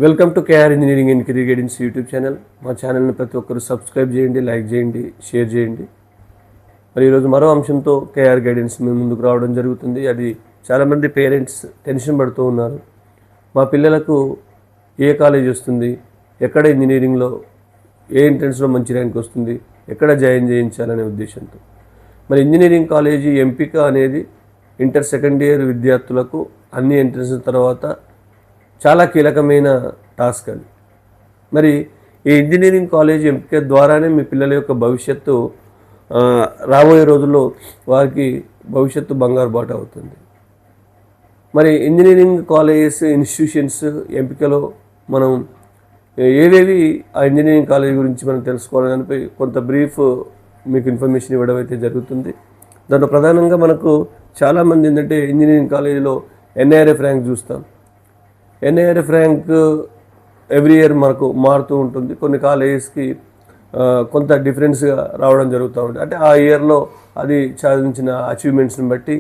Welcome to KR engineering and career guidance YouTube channel. మా ఛానల్ని ప్రతి ఒక్కరు సబ్స్క్రైబ్ చేయండి, లైక్ చేయండి, షేర్ చేయండి. మరి ఈరోజు మరో అంశంతో కేఆర్ గైడెన్స్ మేము ముందుకు రావడం జరుగుతుంది. అది చాలామంది పేరెంట్స్ టెన్షన్ పడుతూ ఉన్నారు. మా పిల్లలకు ఏ కాలేజ్ వస్తుంది, ఎక్కడ ఇంజనీరింగ్లో ఏ ఎంట్రన్స్లో మంచి ర్యాంక్ వస్తుంది, ఎక్కడ జాయిన్ చేయించాలనే ఉద్దేశంతో మరి ఇంజనీరింగ్ కాలేజీ ఎంపిక అనేది ఇంటర్ సెకండ్ ఇయర్ విద్యార్థులకు అన్ని ఎంట్రన్స్ తర్వాత చాలా కీలకమైన టాస్క్ అది. మరి ఈ ఇంజనీరింగ్ కాలేజ్ ఎంపిక ద్వారానే మీ పిల్లల యొక్క భవిష్యత్తు రాబోయే రోజుల్లో వారికి భవిష్యత్తు బంగారు బాట అవుతుంది. మరి ఇంజనీరింగ్ కాలేజెస్ ఇన్స్టిట్యూషన్స్ ఎంపికలో మనం ఏవేవి ఆ ఇంజనీరింగ్ కాలేజ్ గురించి మనం తెలుసుకోవాలని కొంత బ్రీఫ్ మీకు ఇన్ఫర్మేషన్ ఇవ్వడం అయితే జరుగుతుంది. దాంట్లో ప్రధానంగా మనకు చాలామంది ఏంటంటే ఇంజనీరింగ్ కాలేజీలో ఎన్ఐఆర్ఎఫ్ ర్యాంక్ చూస్తాం. ఎన్ఐఆర్ఎఫ్ ర్యాంక్ ఎవ్రీ ఇయర్ మనకు మారుతూ ఉంటుంది. కొన్ని కాలేజెస్కి కొంత డిఫరెన్స్గా రావడం జరుగుతూ ఉంటుంది. అంటే ఆ ఇయర్లో అది సాధించిన అచీవ్మెంట్స్ని బట్టి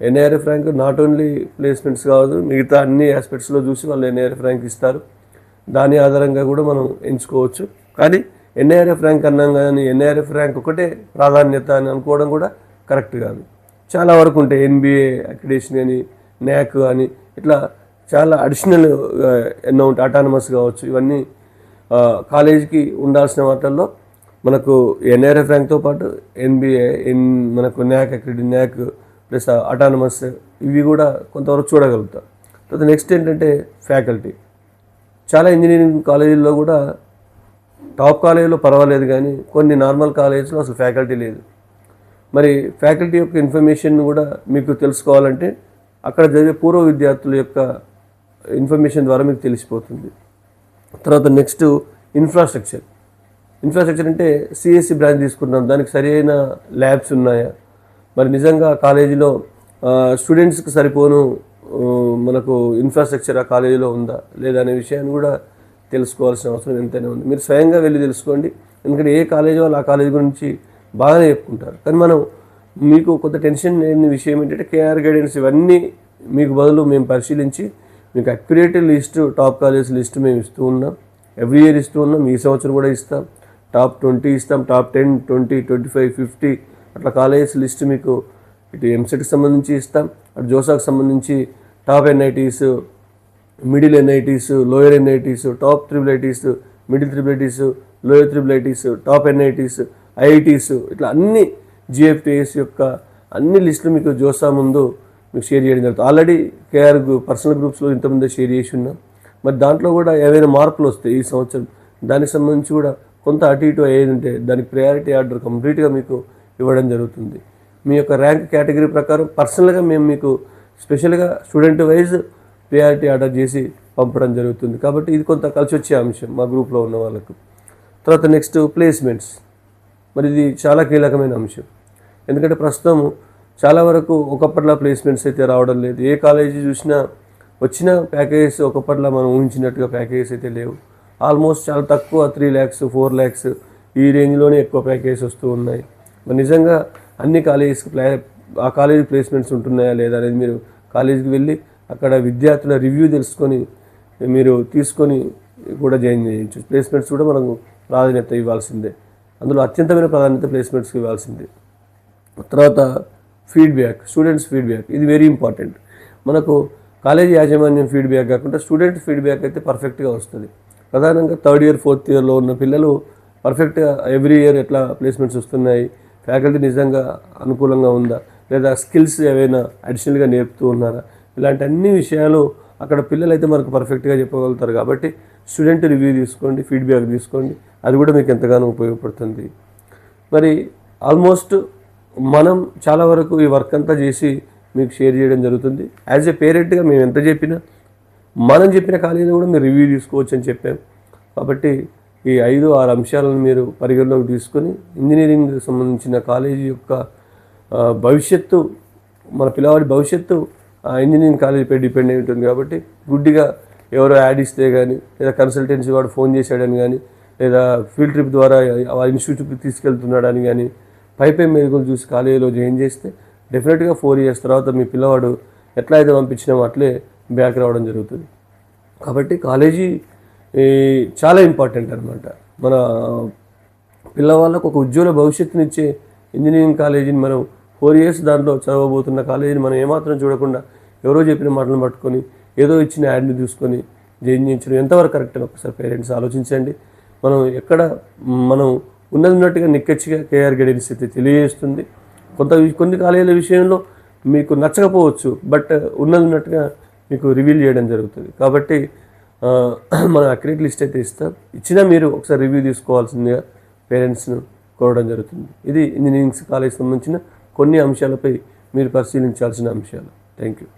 NIRF rank not only placements కాదు, మిగతా అన్ని ఆస్పెక్ట్స్లో చూసి వాళ్ళు ఎన్ఐఆర్ఎఫ్ ర్యాంక్ ఇస్తారు. దాని ఆధారంగా కూడా మనం ఎంచుకోవచ్చు. కానీ ఎన్ఐఆర్ఎఫ్ ర్యాంక్ అన్నాం కానీ ఎన్ఐఆర్ఎఫ్ ర్యాంక్ ఒకటే ప్రాధాన్యత అని అనుకోవడం కూడా కరెక్ట్ కాదు. చాలా వరకు ఉంటాయి. ఎన్బిఏ అక్రిడేషన్ కానీ, న్యాక్ కానీ, ఇట్లా చాలా అడిషనల్ ఎన్నో ఉంటాయి. అటానమస్ కావచ్చు. ఇవన్నీ కాలేజీకి ఉండాల్సిన వాటిల్లో మనకు ఎన్ఐఆర్ఎఫ్ ర్యాంక్తో పాటు ఎన్బిఏ, మనకు న్యాక్ ప్లస్ అటానమస్ ఇవి కూడా కొంతవరకు చూడగలుగుతాం. తర్వాత నెక్స్ట్ ఏంటంటే ఫ్యాకల్టీ. చాలా ఇంజనీరింగ్ కాలేజీల్లో కూడా టాప్ కాలేజీలో పర్వాలేదు, కానీ కొన్ని నార్మల్ కాలేజీలో అసలు ఫ్యాకల్టీ లేదు. మరి ఫ్యాకల్టీ యొక్క ఇన్ఫర్మేషన్ కూడా మీకు తెలుసుకోవాలంటే అక్కడ జరిగే పూర్వ విద్యార్థుల యొక్క ఇన్ఫర్మేషన్ ద్వారా మీకు తెలిసిపోతుంది. తర్వాత నెక్స్ట్ ఇన్ఫ్రాస్ట్రక్చర్ అంటే సిఎస్సి బ్రాంచ్ తీసుకుంటున్నాం, దానికి సరైన ల్యాబ్స్ ఉన్నాయా, మరి నిజంగా కాలేజీలో స్టూడెంట్స్కి సరిపోను మనకు ఇన్ఫ్రాస్ట్రక్చర్ ఆ కాలేజీలో ఉందా లేదా అనే విషయాన్ని కూడా తెలుసుకోవాల్సిన అవసరం ఎంతైనా ఉంది. మీరు స్వయంగా వెళ్ళి తెలుసుకోండి. ఎందుకంటే ఏ కాలేజీ వాళ్ళు ఆ కాలేజీ గురించి బాగానే చెప్పుకుంటారు. కానీ మనం మీకు కొంత టెన్షన్ లేని విషయం ఏంటంటే కేఆర్ గైడెన్స్ ఇవన్నీ మీకు బదులు మేము పరిశీలించి మీకు accurate list, top college list మేము ఇస్తూ ఉన్నాం. ఎవ్రీ ఇయర్ ఇస్తూ ఉన్నాం. ఈ సంవత్సరం కూడా ఇస్తాం. టాప్ 20 ఇస్తాం, టాప్ 10, 20, 25, 50 అట్లా కాలేజెస్ లిస్టు మీకు ఇటు ఎంసెట్కి సంబంధించి ఇస్తాం, అటు జోసాకి సంబంధించి top NITs, middle NITs, lower NITs, top triple ITs, middle triple ITs, lower triple ITs, top NITs, IITs, ఇట్లా అన్ని జిఎఫ్టిఎస్ యొక్క అన్ని లిస్టులు మీకు జోసా ముందు మీకు షేర్ చేయడం జరుగుతుంది. ఆల్రెడీ కేఆర్ పర్సనల్ గ్రూప్స్లో ఇంతకుముందే షేర్ చేసి ఉన్నాం. మరి దాంట్లో కూడా ఏవైనా మార్పులు వస్తాయి ఈ సంవత్సరం, దానికి సంబంధించి కూడా కొంత అటు ఇటు అయ్యేది ఉంటే దానికి ప్రయారిటీ ఆర్డర్ కంప్లీట్గా మీకు ఇవ్వడం జరుగుతుంది. మీ యొక్క ర్యాంక్ కేటగిరీ ప్రకారం పర్సనల్గా మేము మీకు స్పెషల్గా స్టూడెంట్ వైజ్ ప్రయారిటీ ఆర్డర్ చేసి పంపడం జరుగుతుంది. కాబట్టి ఇది కొంత కలిసి వచ్చే అంశం మా గ్రూప్లో ఉన్న వాళ్ళకు. తర్వాత నెక్స్ట్ ప్లేస్మెంట్స్. మరి ఇది చాలా కీలకమైన అంశం. ఎందుకంటే ప్రస్తుతం చాలా వరకు ఒకప్పట్లా ప్లేస్మెంట్స్ అయితే రావడం లేదు. ఏ కాలేజీ చూసినా వచ్చిన ప్యాకేజెస్ ఒకప్పట్లా మనం ఊహించినట్టుగా ప్యాకేజెస్ అయితే లేవు. ఆల్మోస్ట్ చాలా తక్కువ 3 lakhs, 4 lakhs ఈ రేంజ్లోనే ఎక్కువ ప్యాకేజెస్ వస్తూ ఉన్నాయి. మరి నిజంగా అన్ని కాలేజెస్కి ఆ కాలేజీ ప్లేస్మెంట్స్ ఉంటున్నాయా లేదా అనేది మీరు కాలేజీకి వెళ్ళి అక్కడ విద్యార్థుల రివ్యూ తెలుసుకొని మీరు తీసుకొని కూడా జాయిన్ చేయొచ్చు. ప్లేస్మెంట్స్ కూడా మనకు ప్రాధాన్యత ఇవ్వాల్సిందే. అందులో అత్యంతమైన ప్రాధాన్యత ప్లేస్మెంట్స్కి ఇవ్వాల్సిందే. తర్వాత ఫీడ్బ్యాక్, స్టూడెంట్స్ ఫీడ్బ్యాక్, ఇది వెరీ ఇంపార్టెంట్. మనకు కాలేజీ యాజమాన్యం ఫీడ్బ్యాక్ కాకుండా స్టూడెంట్ ఫీడ్బ్యాక్ అయితే పర్ఫెక్ట్గా వస్తుంది. ప్రధానంగా 3rd year 4th yearలో ఉన్న పిల్లలు పర్ఫెక్ట్గా ఎవ్రీ ఇయర్ ఎట్లా ప్లేస్మెంట్స్ వస్తున్నాయి, ఫ్యాకల్టీ నిజంగా అనుకూలంగా ఉందా, లేదా స్కిల్స్ ఏవైనా అడిషనల్గా నేర్పుతూ ఉన్నారా, ఇలాంటి అన్ని విషయాలు అక్కడ పిల్లలు అయితే మనకు పర్ఫెక్ట్గా చెప్పగలుగుతారు. కాబట్టి స్టూడెంట్ రివ్యూ తీసుకోండి, ఫీడ్బ్యాక్ తీసుకోండి, అది కూడా మీకు ఎంతగానో ఉపయోగపడుతుంది. మరి ఆల్మోస్ట్ మనం చాలా వరకు ఈ వర్క్ అంతా చేసి మీకు షేర్ చేయడం జరుగుతుంది. యాజ్ ఏ పేరెంట్గా మేము ఎంత చెప్పినా మనం చెప్పిన కాలేజీలో కూడా మీరు రివ్యూ తీసుకోవచ్చు అని చెప్పాం. కాబట్టి ఈ 5-6 అంశాలను మీరు పరిగణలోకి తీసుకొని ఇంజనీరింగ్ సంబంధించిన కాలేజీ యొక్క భవిష్యత్తు, మన పిల్లవాడి భవిష్యత్తు ఇంజనీరింగ్ కాలేజీపై డిపెండ్ అయి ఉంటుంది. కాబట్టి గుడ్డిగా ఎవరో యాడ్ ఇస్తే కానీ, లేదా కన్సల్టెన్సీ వాడు ఫోన్ చేశాడని కానీ, లేదా ఫీల్డ్ ట్రిప్ ద్వారా ఆ ఇన్స్టిట్యూట్కి తీసుకెళ్తున్నాడని కానీ పై మెరుగులు చూసి కాలేజీలో జాయిన్ చేస్తే డెఫినెట్గా 4 years తర్వాత మీ పిల్లవాడు ఎట్లా అయితే పంపించినామో అట్లే బ్యాక్ రావడం జరుగుతుంది. కాబట్టి కాలేజీ చాలా ఇంపార్టెంట్ అనమాట. మన పిల్లవాళ్ళకు ఒక ఉజ్వల భవిష్యత్తునిచ్చే ఇంజనీరింగ్ కాలేజీని మనం 4 years దాంట్లో చదవబోతున్న కాలేజీని మనం ఏమాత్రం చూడకుండా ఎవరో చెప్పిన మాటలను పట్టుకొని ఏదో ఇచ్చిన యాడ్ని చూసుకొని జాయిన్ చేయించడం ఎంతవరకు కరెక్ట్ అని ఒకసారి పేరెంట్స్ ఆలోచించండి. మనం ఉన్నట్టుగా నిక్కచ్చిగా కేఆర్ గైడెన్స్ అయితే తెలియజేస్తుంది. కొన్ని కాలేజీల విషయంలో మీకు నచ్చకపోవచ్చు, బట్ ఉన్నట్టుగా మీకు రివీల్ చేయడం జరుగుతుంది. కాబట్టి మనం అక్యురేట్ లిస్ట్ అయితే ఇచ్చినా మీరు ఒకసారి రివ్యూ తీసుకోవాల్సిందిగా పేరెంట్స్ను కోరడం జరుగుతుంది. ఇది ఇంజనీరింగ్ కాలేజ్ సంబంధించిన కొన్ని అంశాలపై మీరు పరిశీలించాల్సిన అంశాలు. Thank you.